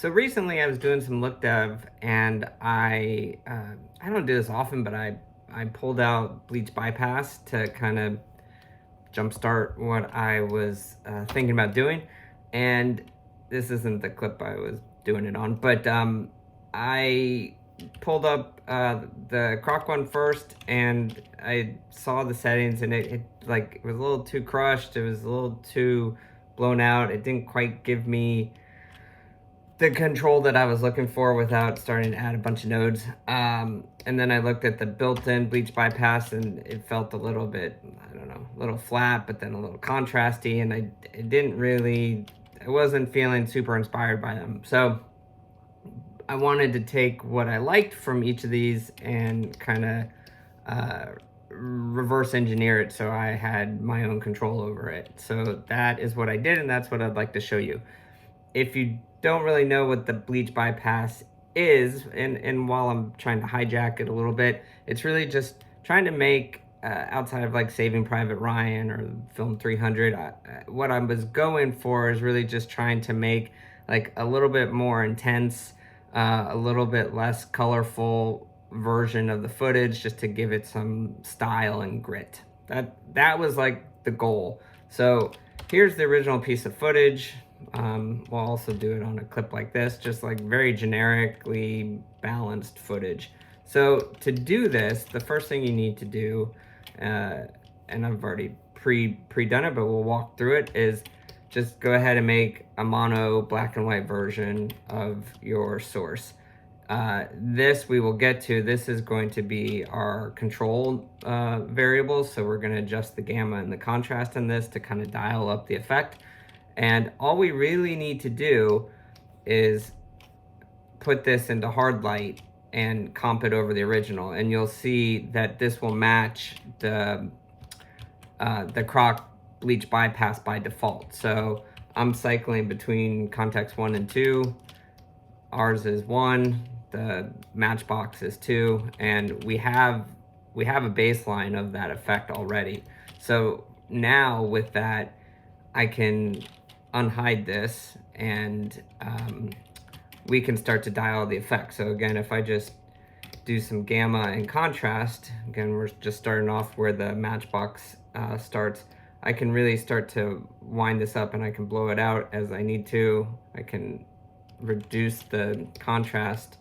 So recently I was doing some look dev and I don't do this often, but I pulled out Bleach Bypass to kind of jumpstart what I was thinking about doing. And this isn't the clip I was doing it on, but I pulled up the Croc one first, and I saw the settings, and it was a little too crushed. It was a little too blown out. It didn't quite give me the control that I was looking for without starting to add a bunch of nodes. And then I looked at the built-in Bleach Bypass, and it felt a little bit, I don't know, a little flat, but then a little contrasty, and I wasn't feeling super inspired by them. So I wanted to take what I liked from each of these and kind of reverse engineer it so I had my own control over it. So that is what I did, and that's what I'd like to show you. If you don't really know what the Bleach Bypass is, and while I'm trying to hijack it a little bit, it's really just trying to make, outside of like Saving Private Ryan or Film 300, what I was going for is really just trying to make like a little bit more intense, a little bit less colorful version of the footage, just to give it some style and grit. That was like the goal. So here's the original piece of footage. We'll also do it on a clip like this, just like very generically balanced footage. So to do this, the first thing you need to do, and I've already pre-done it, but we'll walk through it, is just go ahead and make a mono black and white version of your source. This we will get to. This is going to be our control variables, so we're going to adjust the gamma and the contrast in this to kind of dial up the effect. And all we really need to do is put this into hard light and comp it over the original, and you'll see that this will match the Croc Bleach Bypass by default. So I'm cycling between context 1 and 2. Ours is 1. The matchbox is 2, and we have a baseline of that effect already. So now with that, I can unhide this, and we can start to dial the effect. So again, if I just do some gamma and contrast, again, we're just starting off where the matchbox starts. I can really start to wind this up, and I can blow it out as I need to. I can reduce the contrast,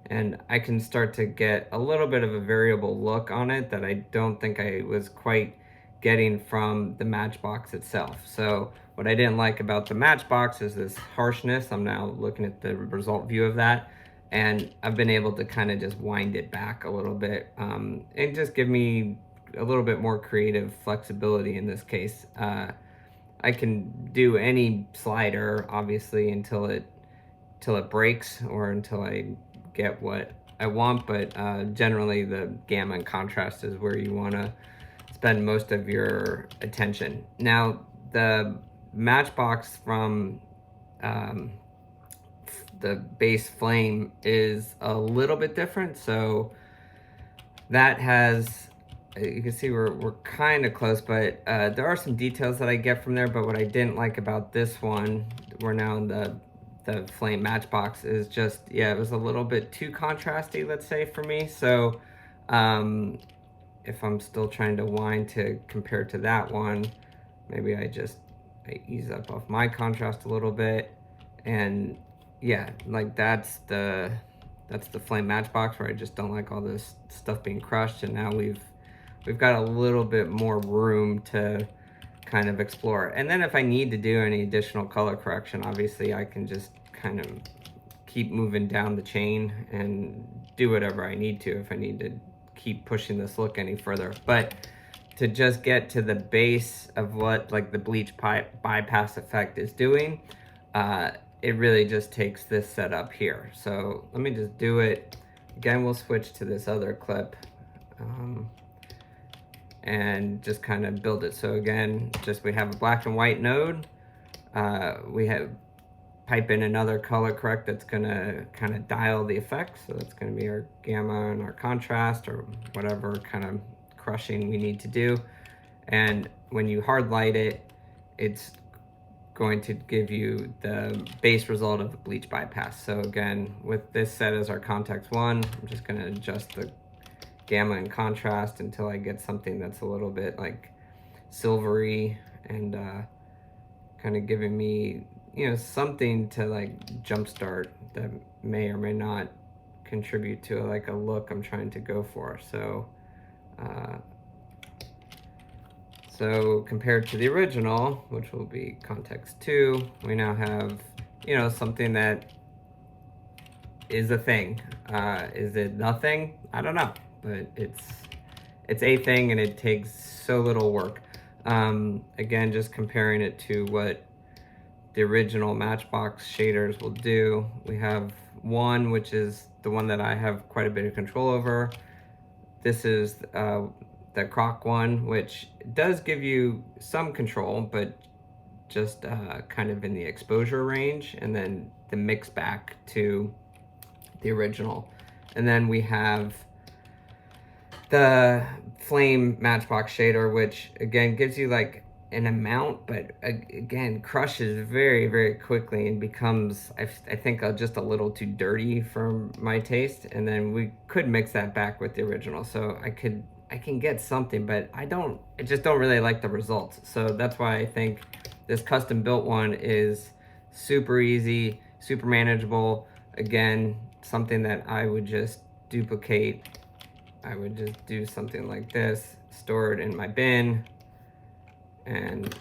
and I can start to get a little bit of a variable look on it that I don't think I was quite getting from the matchbox itself. So what I didn't like about the matchbox is this harshness. I'm now looking at the result view of that, and I've been able to kind of just wind it back a little bit, and just give me a little bit more creative flexibility in this case. I can do any slider, obviously, until it breaks or until I get what I want, but generally the gamma and contrast is where you want to spend most of your attention. Now, the matchbox from the base flame is a little bit different. So that has, you can see we're kind of close, but there are some details that I get from there. But what I didn't like about this one, we're now in the flame matchbox, is just, yeah, it was a little bit too contrasty, let's say, for me. So if I'm still trying to wind to compare to that one, maybe I ease up off my contrast a little bit. And yeah, like that's the flame matchbox, where I just don't like all this stuff being crushed. And now we've got a little bit more room to kind of explore. And then if I need to do any additional color correction, obviously I can just kind of keep moving down the chain and do whatever I need to if I need to keep pushing this look any further. But to just get to the base of what like the Bleach Bypass effect is doing, it really just takes this setup here. So let me just do it again. We'll switch to this other clip and just kind of build it. So again, just we have a black and white node. We have pipe in another color correct that's gonna kind of dial the effect. So that's gonna be our gamma and our contrast, or whatever kind of crushing we need to do. And when you hard light it, it's going to give you the base result of the bleach bypass. So again, with this set as our context 1, I'm just going to adjust the gamma and contrast until I get something that's a little bit like silvery and kind of giving me, you know, something to like jumpstart that may or may not contribute to like a look I'm trying to go for. So compared to the original, which will be context 2, we now have, you know, something that is a thing. Is it nothing? I don't know, but it's a thing, and it takes so little work. Again, just comparing it to what the original Matchbox shaders will do. We have one, which is the one that I have quite a bit of control over. This is the Croc one, which does give you some control, but just kind of in the exposure range, and then the mix back to the original. And then we have the Flame Matchbox shader, which again gives you like an amount, but again crushes very, very quickly and becomes, I think, just a little too dirty for my taste. And then we could mix that back with the original, so I can get something, but I just don't really like the results. So that's why I think this custom built one is super easy, super manageable. Again, something that I would just duplicate. I would just do something like this, store it in my bin, and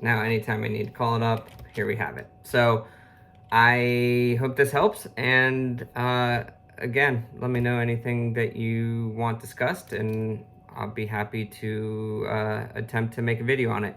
now anytime I need to call it up, here we have it. So I hope this helps, and again, let me know anything that you want discussed, and I'll be happy to attempt to make a video on it.